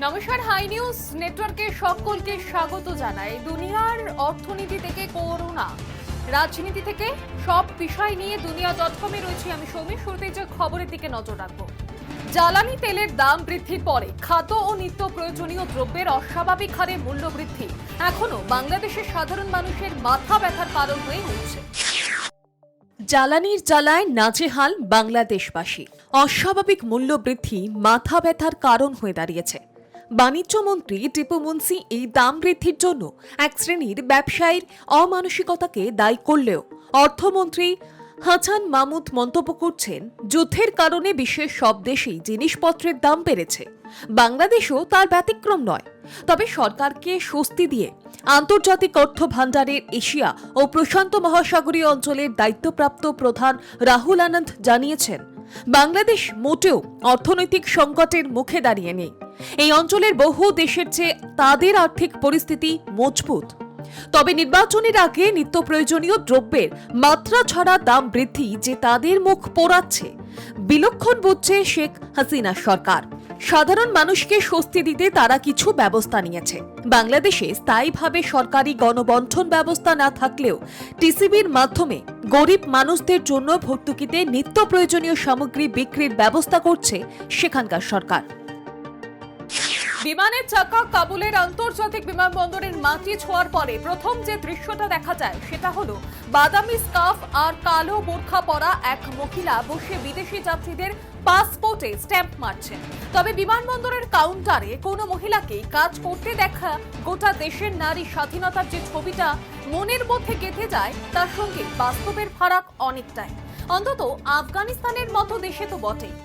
নমস্কার, high news নেটওয়ার্কে সকলকে স্বাগত জানাই। দুনিয়ার অর্থনীতি থেকে করোনা, রাজনীতি থেকে সব বিষয় নিয়ে দুনিয়া.com-এ রয়েছে আমি সৌমি। শুরুতেই যে খবরের দিকে নজর রাখবো। জ্বালানি তেলের দাম বৃদ্ধির পরে খাদ্য ও নিত্য প্রয়োজনীয় দ্রব্যের অস্বাভাবিক হারে মূল্য বৃদ্ধি এখনো বাংলাদেশের সাধারণ মানুষের মাথা ব্যথার কারণ হয়ে উঠছে। জ্বালানির জ্বালায় নাজেহাল বাংলাদেশবাসী। অস্বাভাবিক মূল্য বৃদ্ধি মাথা ব্যথার কারণ হয়ে দাঁড়িয়েছে। বাণিজ্য মন্ত্রী টিপু মুন্সি এই দাম বৃদ্ধির জন্য এক শ্রেণীর ব্যবসায়ীর অমানসিকতাকে দায়ী করলেও অর্থমন্ত্রী হাসান মাহমুদ মন্তব্য করছেন, যুদ্ধের কারণে বিশ্বের সব দেশেই জিনিসপত্রের দাম বেড়েছে, বাংলাদেশও তার ব্যতিক্রম নয়। তবে সরকারকে স্বস্তি দিয়ে আন্তর্জাতিক অর্থ ভাণ্ডারের এশিয়া ও প্রশান্ত মহাসাগরীয় অঞ্চলের দায়িত্বপ্রাপ্ত প্রধান রাহুল আনন্দ জানিয়েছেন, বাংলাদেশ মোটেও অর্থনৈতিক সংকটের মুখে দাঁড়িয়ে নেই। এই অঞ্চলের বহু দেশের চেয়ে তাদের আর্থিক পরিস্থিতি মজবুত। তবে নির্বাচনের আগে নিত্য প্রয়োজনীয় দ্রব্যের মাত্রা ছাড়া দাম বৃদ্ধি যে তাদের মুখ পোড়াচ্ছে, বিলক্ষণ বুঝছে শেখ হাসিনা সরকার। সাধারণ মানুষকে স্বস্তি দিতে তারা কিছু ব্যবস্থা নিয়েছে। বাংলাদেশে স্থায়ীভাবে সরকারি গণবণ্টন ব্যবস্থা না থাকলেও টিসিবির মাধ্যমে গরিব মানুষদের জন্য ভর্তুকিতে নিত্য প্রয়োজনীয় সামগ্রী বিক্রির ব্যবস্থা করছে সেখানকার সরকার। বিমানের চাকা কাবুলের আন্তর্জাতিক বিমানবন্দরের মাটি ছোঁয়ার পরে প্রথম যে দৃশ্যটা দেখা যায় সেটা হলো বাদামি স্কার্ফ আর কালো বোরখা পরা এক মহিলা বসে বিদেশি যাত্রীদের পাসপোর্টে স্ট্যাম্প মারছেন। তবে বিমানবন্দরের কাউন্টারে কোনো মহিলাকে কাজ করতে দেখা গোটা দেশের নারী স্বাধীনতার যে ছবিটা মনের মধ্যে গেঁথে যায় তার সঙ্গে বাস্তবের ফারাক অনেকটাই। অন্তত আফগানিস্তানের মতো দেশে তো বটেই।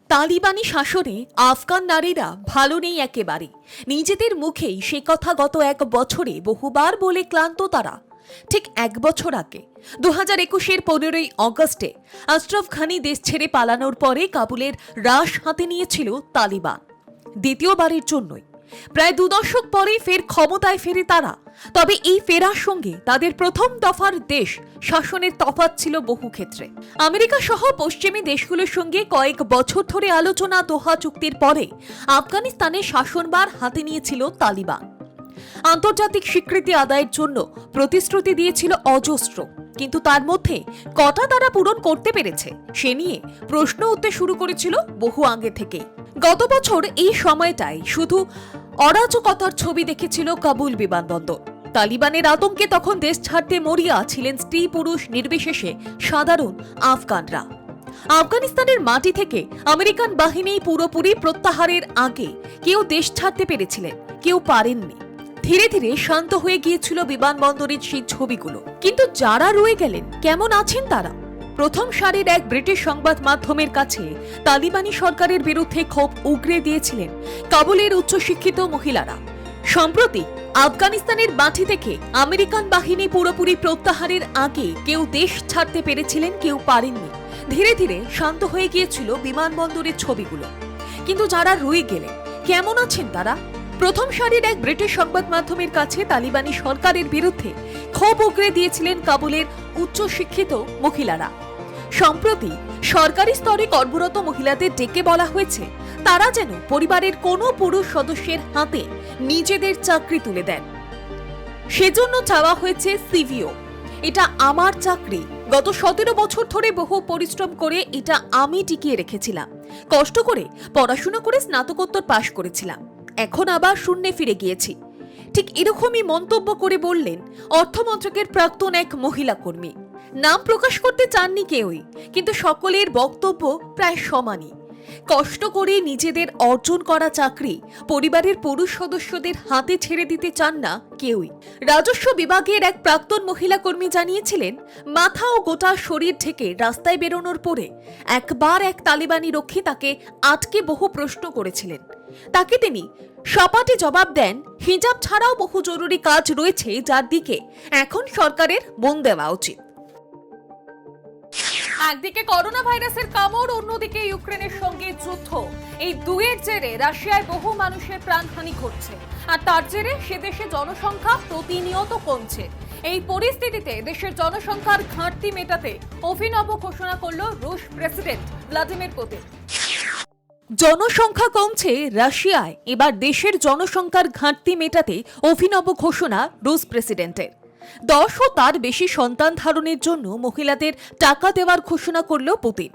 তালিবানি শাসনে আফগান নারীরা ভালো নেই একেবারে। নিজেদের মুখেই সে কথা গত এক বছরে বহুবার বলে ক্লান্ত তারা। ঠিক এক বছর আগে 2021-এর 15ই অগস্টে আশরাফ ঘানি দেশ ছেড়ে পালানোর পরে কাবুলের রাশ হাতে নিয়েছিল তালিবান, দ্বিতীয়বারের জন্যই। প্রায় 2 দশক পরে ফের ক্ষমতায় ফেরে তারা। তবে এই ফেরার সঙ্গে তাদের প্রথম দফার দেশ শাসনের তফাৎ ছিল বহু ক্ষেত্রে। আমেরিকা সহ পশ্চিমী দেশগুলোর সঙ্গে কয়েক বছর ধরে আলোচনা দোহা চুক্তির পরে আফগানিস্তানে শাসনভার হাতে নিয়েছিল তালিবান। আন্তর্জাতিক স্বীকৃতি আদায়ের জন্য প্রতিশ্রুতি দিয়েছিল অজস্র, কিন্তু তার মধ্যে কটা তারা পূরণ করতে পেরেছে সে নিয়ে প্রশ্ন উঠতে শুরু করেছিল বহু আগে থেকেই। গত বছর এই সময়টায় শুধু অরাজকতার ছবি দেখেছিল কাবুল বিমানবন্দর। তালিবানের আতঙ্কে তখন দেশ ছাড়তে মরিয়া ছিলেন স্ত্রী পুরুষ নির্বিশেষে সাধারণ আফগানরা। আফগানিস্তানের মাটি থেকে আমেরিকান বাহিনী পুরোপুরি প্রত্যাহারের আগে কেউ দেশ ছাড়তে পেরেছিলেন, কেউ পারেননি। ধীরে ধীরে শান্ত হয়ে গিয়েছিল বিমানবন্দরের সেই ছবিগুলো। কিন্তু যারা রয়ে গেলেন, কেমন আছেন তারা? প্রথম সারির এক ব্রিটিশ সংবাদ মাধ্যমের কাছে তালিবানি সরকারের বিরুদ্ধে ক্ষোভ উগরে দিয়েছিলেন কাবুলের উচ্চশিক্ষিত মহিলারা। সম্প্রতি আফগানিস্তানের মাটি থেকে আমেরিকান বাহিনী পুরোপুরি প্রত্যাহারের আগে কেউ দেশ ছাড়তে পেরেছিলেন, কেউ পারেননি। ধীরে ধীরে শান্ত হয়ে গিয়েছিল বিমানবন্দরের ছবিগুলো। কিন্তু যারা রয়ে গেলেন, কেমন আছেন তারা? প্রথম সারির এক ব্রিটিশ সংবাদ মাধ্যমের কাছে তালিবানি সরকারের বিরুদ্ধে ক্ষোভ উগরে দিয়েছিলেন কাবুলের উচ্চশিক্ষিত মহিলারা। সম্প্রতি সরকারি স্তরে কর্মরত মহিলাদের ডেকে বলা হয়েছে তারা যেন পরিবারের কোনো পুরুষ সদস্যের হাতে নিজেদের চাকরি তুলে দেন। সেজন্য চাওয়া হয়েছে সিভিও। এটা আমার চাকরি, গত 17 বছর ধরে বহু পরিশ্রম করে এটা আমি টিকিয়ে রেখেছিলাম, কষ্ট করে পড়াশোনা করে স্নাতকোত্তর পাশ করেছিলাম, এখন আবার শূন্যে ফিরে গিয়েছি। ঠিক এরকমই মন্তব্য করে বললেন অর্থমন্ত্রকের প্রাক্তন এক মহিলা কর্মী। নাম প্রকাশ করতে চাননি কেউই, কিন্তু সকলের বক্তব্য প্রায় সমানই। কষ্ট করে নিজেদের অর্জন করা চাকরি পরিবারের পুরুষ সদস্যদের হাতে ছেড়ে দিতে চান না কেউই। রাজস্ব বিভাগের এক প্রাক্তন মহিলা কর্মী জানিয়েছিলেন, মাথা ও গোটা শরীর ঢেকে রাস্তায় বেরোনোর পরে একবার এক তালিবানি রক্ষী তাকে আটকে বহু প্রশ্ন করেছিলেন। তাকে তিনি সপাটে জবাব দেন, হিজাব ছাড়াও বহু জরুরি কাজ রয়েছে যার দিকে এখন সরকারের মন দেওয়া উচিত। একদিকে করোনা ভাইরাসের কামড়, অন্যদিকে ইউক্রেনের সঙ্গে যুদ্ধ। এই দুয়ের জেরে রাশিয়ায় বহু মানুষের প্রাণহানি ঘটছে, আর তার জেরে সে দেশে জনসংখ্যা প্রতিনিয়ত কমছে। এই পরিস্থিতিতে দেশের জনসংখ্যার ঘাটতি মেটাতে অভিনব ঘোষণা করল রুশ প্রেসিডেন্ট ভ্লাদিমির পুতিন। জনসংখ্যা কমছে রাশিয়ায়, এবার দেশের জনসংখ্যার ঘাটতি মেটাতে অভিনব ঘোষণা রুশ প্রেসিডেন্টের। 10 ও তার বেশি সন্তান ধারণের জন্য মহিলাদের টাকা দেওয়ার ঘোষণা করল পুতিন।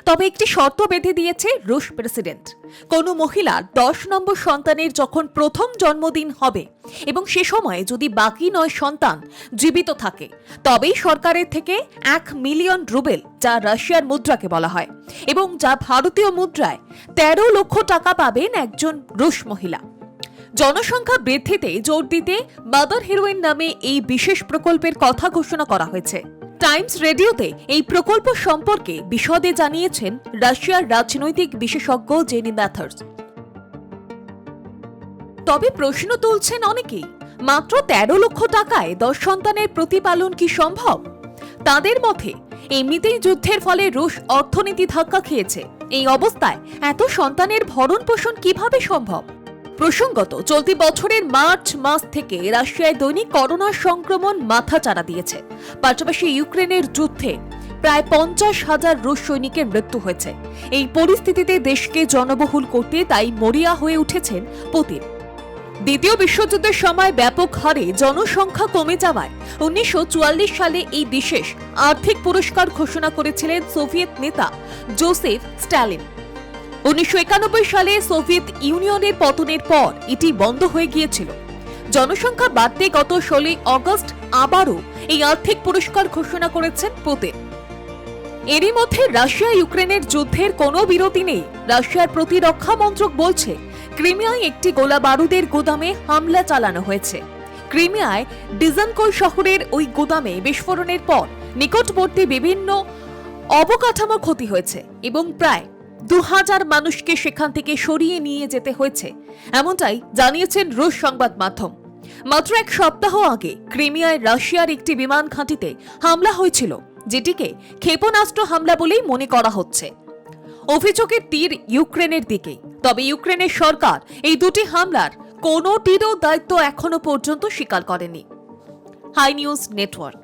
তবে একটি শর্ত বেঁধে দিয়েছে রুশ প্রেসিডেন্ট। কোনো মহিলার 10 নম্বর সন্তানের যখন প্রথম জন্মদিন হবে এবং সে সময়ে যদি বাকি 9 সন্তান জীবিত থাকে, তবেই সরকারের থেকে 1 মিলিয়ন রুবেল, যা রাশিয়ার মুদ্রাকে বলা হয় এবং যা ভারতীয় মুদ্রায় 13 লক্ষ টাকা পাবেন একজন রুশ মহিলা। জনসংখ্যা বৃদ্ধিতে জোর দিতে মাদার হিরোইন নামে এই বিশেষ প্রকল্পের কথা ঘোষণা করা হয়েছে। টাইমস রেডিওতে এই প্রকল্প সম্পর্কে বিশদে জানিয়েছেন রাশিয়ার রাজনৈতিক বিশেষজ্ঞ জেনি ম্যাথার্স। তবে প্রশ্ন তুলছেন অনেকেই, মাত্র 13 লক্ষ টাকায় 10 সন্তানের প্রতিপালন কি সম্ভব? তাদের মতে, এমনিতেই যুদ্ধের ফলে রুশ অর্থনীতি ধাক্কা খেয়েছে, এই অবস্থায় এত সন্তানের ভরণ পোষণ কিভাবে সম্ভব? প্রসঙ্গত, চলতি বছরের মার্চ মাস থেকে রাশিয়ায় দৈনিক করোনা সংক্রমণ মাথাচাড়া দিয়েছে। পাশাপাশি ইউক্রেনের যুদ্ধে প্রায় 50,000 রুশ সৈনিকের মৃত্যু হয়েছে। এই পরিস্থিতিতে দেশকে জনবহুল করতে তাই মরিয়া হয়ে উঠেছেন পুতিন। দ্বিতীয় বিশ্বযুদ্ধের সময় ব্যাপক হারে জনসংখ্যা কমে যাওয়ায় 1944 সালে এই বিশেষ আর্থিক পুরস্কার ঘোষণা করেছিলেন সোভিয়েত নেতা জোসেফ স্ট্যালিন। 1991 সালে সোভিয়েত ইউনিয়নের পতনের পর এটি বন্ধ হয়ে গিয়েছিল। জনসংখ্যা বাড়তে গত 16 আগস্ট আবারও এই আর্থিক পুরস্কার ঘোষণা করেছেন পুতিন। এরই মধ্যে রাশিয়া ইউক্রেনের যুদ্ধের কোনো বিরতি নেই। রাশিয়ার প্রতিরক্ষা মন্ত্রক বলছে, ক্রিমিয়ায় একটি গোলা বারুদের গোদামে হামলা চালানো হয়েছে। ক্রিমিয়ায় ডিজানকোই শহরের ওই গোদামে বিস্ফোরণের পর নিকটবর্তী বিভিন্ন অবকাঠামো ক্ষতি হয়েছে এবং প্রায় 2000 মানুষকে সেখান থেকে সরিয়ে নিয়ে যেতে হয়েছে, এমনটাই জানিয়েছেন রুশ সংবাদ মাধ্যম। মাত্র 1 সপ্তাহ আগে ক্রিমিয়ায় রাশিয়ার একটি বিমান ঘাঁটিতে হামলা হয়েছিল, যেটিকে ক্ষেপণাস্ত্র হামলা বলেই মনে করা হচ্ছে। অভিযোগের তীর ইউক্রেনের দিকে। তবে ইউক্রেনের সরকার এই দুটি হামলার কোনোটিরও দায়িত্ব এখনো পর্যন্ত স্বীকার করেনি। Hi news network.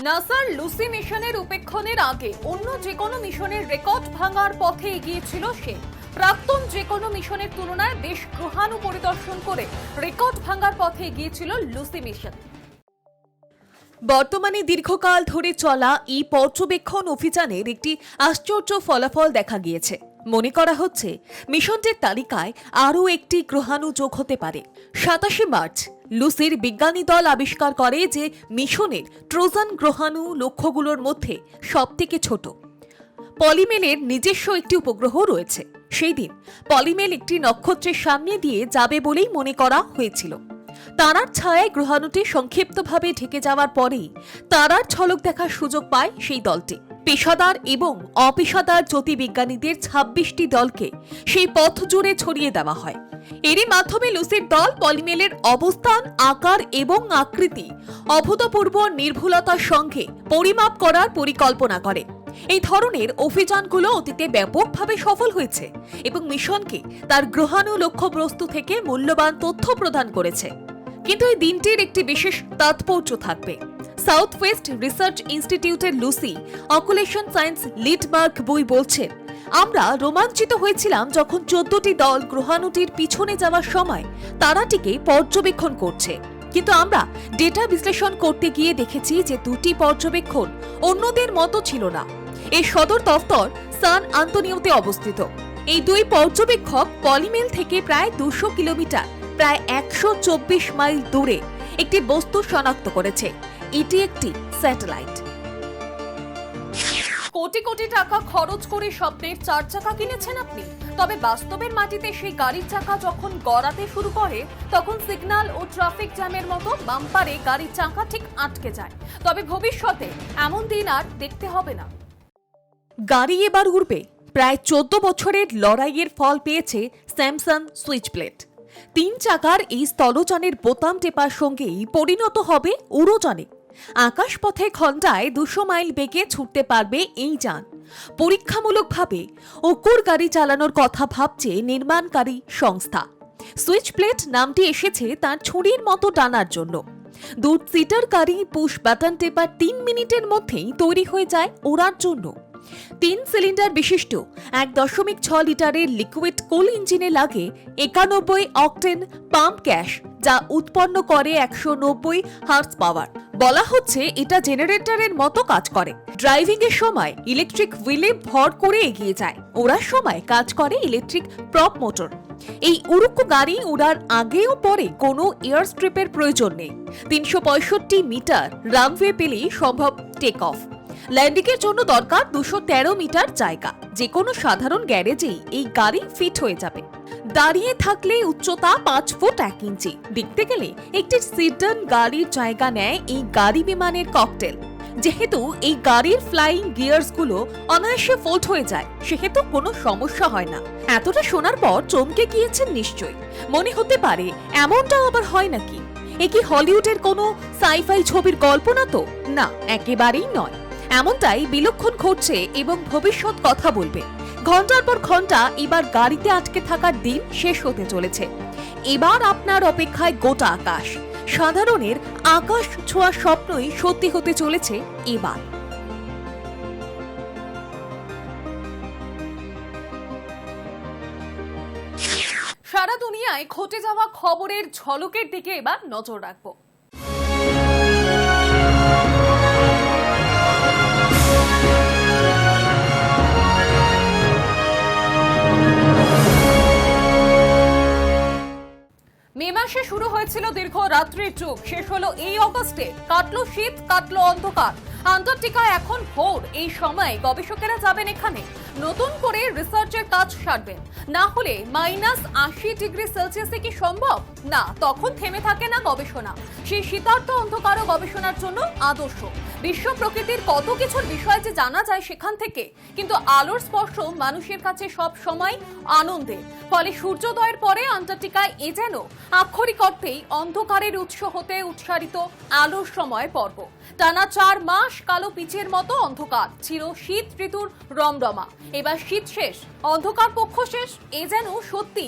নাসার লুসি মিশনের উপেক্ষণের আগে অন্য যে কোনো মিশনের রেকর্ড ভাঙার পথে এগিয়েছিল সে। প্রাক্তন যে কোনো মিশনের তুলনায় বেশ গ্রহাণু পরিদর্শন করে রেকর্ড ভাঙার পথে এগিয়েছিল লুসি মিশন। বর্তমানে দীর্ঘকাল ধরে চলা এই পর্যবেক্ষণ অভিযানের একটি আশ্চর্য ফলাফল দেখা গিয়েছে। মনে করা হচ্ছে মিশনটির তালিকায় আরও একটি গ্রহাণু যোগ হতে পারে। 27 মার্চ লুসির বিজ্ঞানী দল আবিষ্কার করে যে মিশনের ট্রোজান গ্রহাণু লক্ষ্যগুলোর মধ্যে সবথেকে ছোট। পলিমেলের নিজস্ব একটি উপগ্রহ রয়েছে। সেই দিন পলিমেল একটি নক্ষত্রের সামনে দিয়ে যাবে বলেই মনে করা হয়েছিল। তারার ছায়ায় গ্রহাণুটি সংক্ষিপ্তভাবে ঢেকে যাওয়ার পরেই তারার ঝলক দেখার সুযোগ পায় সেই দলটি। পেশাদার এবং অপেশাদার জ্যোতির্বিজ্ঞানীদের 26টি দলকে সেই পথ জুড়ে ছড়িয়ে দেওয়া হয়। এরই মাধ্যমে লুসির দল পলিমেলের অবস্থান, আকার এবং আকৃতি অভূতপূর্ব নির্ভুলতার সঙ্গে পরিমাপ করার পরিকল্পনা করে। এই ধরনের অভিযানগুলো অতীতে ব্যাপকভাবে সফল হয়েছে এবং মিশনকে তার গ্রহাণু লক্ষ্যবস্তু থেকে মূল্যবান তথ্য প্রদান করেছে। কিন্তু এই দিনটির একটি বিশেষ তাৎপর্য থাকবে। সাউথ ওয়েস্ট রিসার্চ ইনস্টিটিউটের লুসি অকুলেশন সায়েন্স লিডমার্ক বই বলছেন, আমরা রোমাঞ্চিত হয়েছিলাম যখন 14টি দল গ্রহাণুটির পিছনে যাওয়ার সময় তারাটিকে পর্যবেক্ষণ করছে। কিন্তু আমরা ডেটা বিশ্লেষণ করতে গিয়ে দেখেছি যে দুটি পর্যবেক্ষণ অন্যদের মতো ছিল না। এর সদর দফতর সান আন্তোনিওতে অবস্থিত। এই দুই পর্যবেক্ষক পলিমেল থেকে প্রায় 200 কিলোমিটার, প্রায় 124 মাইল দূরে একটি বস্তু শনাক্ত করেছে। এটি একটি স্যাটেলাইট। কোটি কোটি টাকা খরচ করে স্বপ্নের 4 চাকা কিনেছেন আপনি, তবে বাস্তবের মাটিতে সেই গাড়ির চাকা যখন গড়াতে শুরু করে তখন সিগন্যাল ও ট্রাফিক জ্যামের মতো বাম্পারে গাড়ির চাকা ঠিক আটকে যায়। তবে ভবিষ্যতে এমন দিন আর দেখতে হবে না। গাড়ি এবার উড়বে। প্রায় 14 বছরের লড়াইয়ের ফল পেয়েছে স্যামসাং সুইচ প্লেট। 3 চাকার এই স্থলযানের বোতাম টেপার সঙ্গেই পরিণত হবে উড়োযানে। আকাশপথে ঘণ্টায় 200 মাইল বেগে ছুটতে পারবে এই যান। পরীক্ষামূলকভাবে অকুর গাড়ি চালানোর কথা ভাবছে নির্মাণকারী সংস্থা। সুইচ প্লেট নামটি এসেছে তার ছুরির মতো টানার জন্য। 2 সিটার গাড়ি পুশ বাটন টেপার 3 মিনিটের মধ্যেই তৈরি হয়ে যায় ওড়ার জন্য। তিন সিলিন্ডার বিশিষ্ট 1.6 লিটারের লিকুইড কুল ইঞ্জিনে লাগে 91 অকটেন পাম্প গ্যাস, যা উৎপন্ন করে 190 হর্স পাওয়ার। বলা হচ্ছে এটা জেনারেটরের মতো কাজ করে। ড্রাইভিং এর সময় ইলেকট্রিক হুইলে ভর করে এগিয়ে যায়, ওড়ার সময় কাজ করে ইলেকট্রিক প্রপ মোটর। এই উড়ুক্কু গাড়ি উড়ার আগে ও পরে কোনো এয়ার স্ট্রিপের প্রয়োজন নেই। 365 মিটার রানওয়ে পেলেই সম্ভব টেক অফ। ল্যান্ডিং এর জন্য দরকার 213 মিটার জায়গা। যে কোনো সাধারণ গ্যারেজেই এই গাড়ি ফিট হয়ে যাবে। দাঁড়িয়ে থাকলে উচ্চতা 5 ফুট 1 ইঞ্চি। দেখতে গেলে একটি সিডান গাড়ির জায়গা নেয় এই গাড়ি বিমানের ককটেল। যেহেতু এই গাড়ির ফ্লাইং গিয়ার্স গুলো অনায়াসে ফোল্ড হয়ে যায়, সেহেতু কোনো সমস্যা হয় না। এতটা শোনার পর চমকে গিয়েছেন নিশ্চয়ই। মনে হতে পারে এমনটা আবার হয় নাকি? এ কি হলিউডের কোনো সাইফাই ছবির কল্পনা? তো না, একেবারেই নয়। এমনটাই বিলক্ষণ ঘটছে এবং ভবিষ্যৎ কথা বলবে। ঘন্টার পর ঘন্টা এবার গাড়িতে আটকে থাকার দিন শেষ হতে চলেছে। এবার আপনার অপেক্ষায় গোটা আকাশ। সাধারণের আকাশ ছোঁয়া স্বপ্নই সত্যি হতে চলেছে এবার। সারা দুনিয়ায় ঘটে যাওয়া খবরের ঝলকের দিকে এবার নজর রাখবো। মে মাসে শুরু হয়েছিল দীর্ঘ রাত্রির যুগ, শেষ হলো এই অগস্টে। কাটলো শীত, কাটলো অন্ধকার। আন্টার্কটিকায় এখন ভোর। এই সময় গবেষকেরা যাবেন এখানে, নতুন করে রিসার্চের কাজ সারবেন। না হলে -80 ডিগ্রি সেলসিয়াসে কি সম্ভব? না, তখন থেমে থাকে না গবেষণা। সেই শীতার্ত অন্ধকারও গবেষণার জন্য আদর্শ। বিশ্ব প্রকৃতির কত কিছুর বিষয় যে জানা যায় সেখান থেকে, কিন্তু আলোর স্পর্শ মানুষের কাছে সব সময় আনন্দের। ফলে সূর্যোদয়ের পরে আন্টার্কটিকায় এ যেন আক্ষরিক অর্থেই অন্ধকারের উৎস হতে উৎসারিত আলোর সময় পর্ব। টানা 4 মাস কালো পিচের মতো অন্ধকার ছিল শীত ঋতুর রমরমা। এবার শীত শেষ, অন্ধকার পক্ষ শেষ। এ যেন সত্যি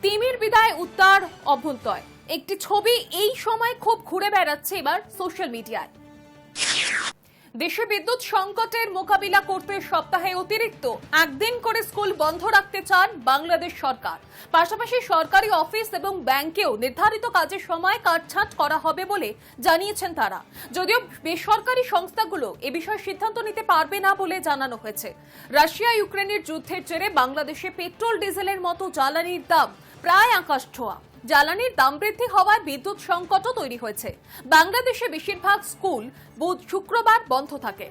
তিমির বিদায়, উত্তার অভ্যন্তয়। একটি ছবি এই সময় খুব ঘুরে বেড়াচ্ছে এবার সোশ্যাল মিডিয়ায়। দেশে বিদ্যুৎ সংকটের মোকাবিলা করতে সপ্তাহে অতিরিক্ত একদিন করে স্কুল বন্ধ রাখতে চান বাংলাদেশ সরকার। পাশাপাশি সরকারি অফিস এবং ব্যাংকেও নির্ধারিত কাজের সময় কাটছাঁট করা হবে বলে জানিয়েছেন তারা। যদিও বেসরকারি সংস্থাগুলো এ বিষয়ে সিদ্ধান্ত নিতে পারবে না বলে জানানো হয়েছে। রাশিয়া ইউক্রেনের যুদ্ধের জেরে বাংলাদেশে পেট্রোল ডিজেলের মতো জ্বালানির দাম প্রায় আকাশ ছোঁয়া। জ্বালানির দাম বৃদ্ধি হওয়ায় বিদ্যুৎ সংকটও তৈরি হয়েছে। বাংলাদেশে বেশিরভাগ স্কুল বুধ শুক্রবার বন্ধ থাকে।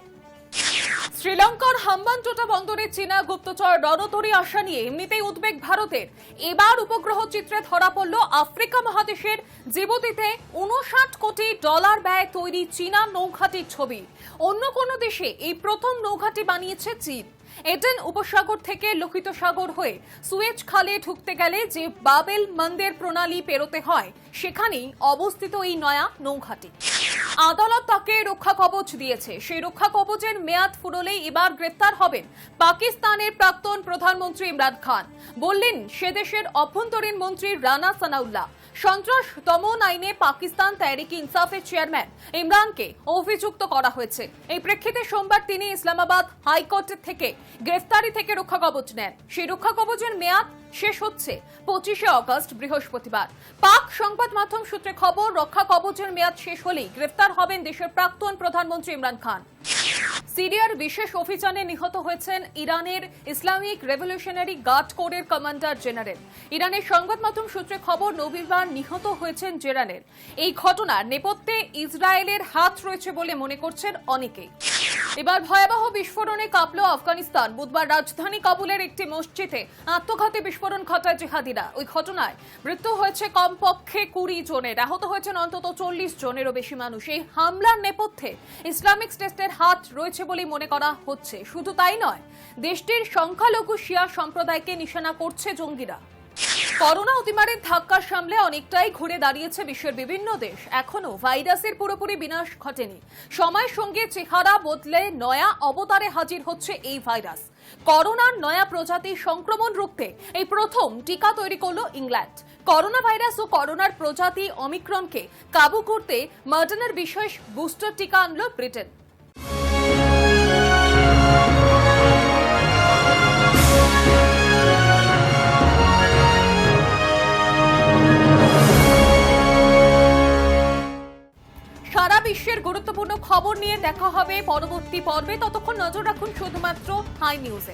শ্রীলঙ্কার হাম্বানটোটা বন্দরে চীনা গুপ্তচর রণতরী আসা নিয়ে এমনিতেই উদ্বেগ ভারতের। এবার উপগ্রহ চিত্রে ধরা পড়ল আফ্রিকা মহাদেশের জিবুতিতে $59 কোটি ব্যয় তৈরি চীনা নৌঘাটির ছবি। অন্য কোনো দেশে এই প্রথম নৌঘাটি বানিয়েছে চীন। এডেন উপসাগর থেকে লোহিত সাগর হয়ে সুয়েজ খালে ঢুকতে গেলে যে বাবেল মন্দির প্রণালী পেরোতে হয়, সেখানেই অবস্থিত এই নয়া নৌঘাটি। আদালত তাকে রক্ষা কবচ দিয়েছে। সেই রক্ষা কবচের মেয়াদ ফুরলেই এবার গ্রেফতার হবেন পাকিস্তানের প্রাক্তন প্রধানমন্ত্রী ইমরান খান, বললেন সে দেশের অভ্যন্তরীণ মন্ত্রী রানা সানাউল্লাহ। সন্ত্রাস দমন আইনে পাকিস্তান তেহরিক ইনসাফের চেয়ারম্যান ইমরানকে অভিযুক্ত করা হয়েছে। এই প্রেক্ষিতে সোমবার তিনি ইসলামাবাদ হাইকোর্টের থেকে গ্রেফতারি থেকে রক্ষা কবচ নেন। সেই রক্ষা কবচের মেয়াদ শেষ হচ্ছে 25 অগস্ট বৃহস্পতিবার। পাক সংবাদ মাধ্যম সূত্রে খবর, রক্ষা কবচের মেয়াদ শেষ হলেই গ্রেফতার হবেন দেশের প্রাক্তন প্রধানমন্ত্রী ইমরান খান। সিরিয়ার বিশেষ অভিযানে নিহত হয়েছেন ইরানের ইসলামিক রেভলিউশনারি গার্ড কোরের কমান্ডার জেনারেল। ইরানের সংবাদ মাধ্যম সূত্রে খবর, রবিবার নিহত হয়েছেন জেনারেল। এই ঘটনার নেপথ্যে ইসরায়েলের হাত রয়েছে বলে মনে করছেন অনেকেই। এবার ভয়াবহ বিস্ফোরণে কাঁপল আফগানিস্তান। বুধবার রাজধানী কাবুলের একটি মসজিদে আত্মঘাতী বিস্ফোরণ ঘটায় জিহাদিরা। ওই ঘটনায় মৃত্যু হয়েছে কমপক্ষে 20 জনের, আহত হয়েছেন অন্তত 40 জনেরও বেশি মানুষ। এই হামলার নেপথ্যে ইসলামিক স্টেটের হাত রয়েছে বলে মনে করা হচ্ছে। শুধু তাই নয়, দেশটির সংখ্যালঘু শিয়া সম্প্রদায়কে নিশানা করছে জঙ্গিরা। করোনা অতিমারির ধাক্কা সামলে অনেকটাই ঘুরে দাঁড়িয়েছে বিশ্বের বিভিন্ন দেশ। এখনো ভাইরাসের পুরোপুরি বিনাশ ঘটেনি। সময়ের সঙ্গে চেহারা বদলে নয়া অবতারে হাজির হচ্ছে এই ভাইরাস। করোনার নয়া প্রজাতি সংক্রমণ রুখতে এই প্রথম টিকা তৈরি করল ইংল্যান্ড। করোনা ভাইরাস ও করোনার প্রজাতি অমিক্রনকে কাবু করতে মডার্নার বিশেষ বুস্টার টিকা আনল ব্রিটেন। সারা বিশ্বের গুরুত্বপূর্ণ খবর নিয়ে দেখা হবে পরবর্তী পর্বে। ততক্ষণ নজর রাখুন শুধুমাত্র হাই নিউজে।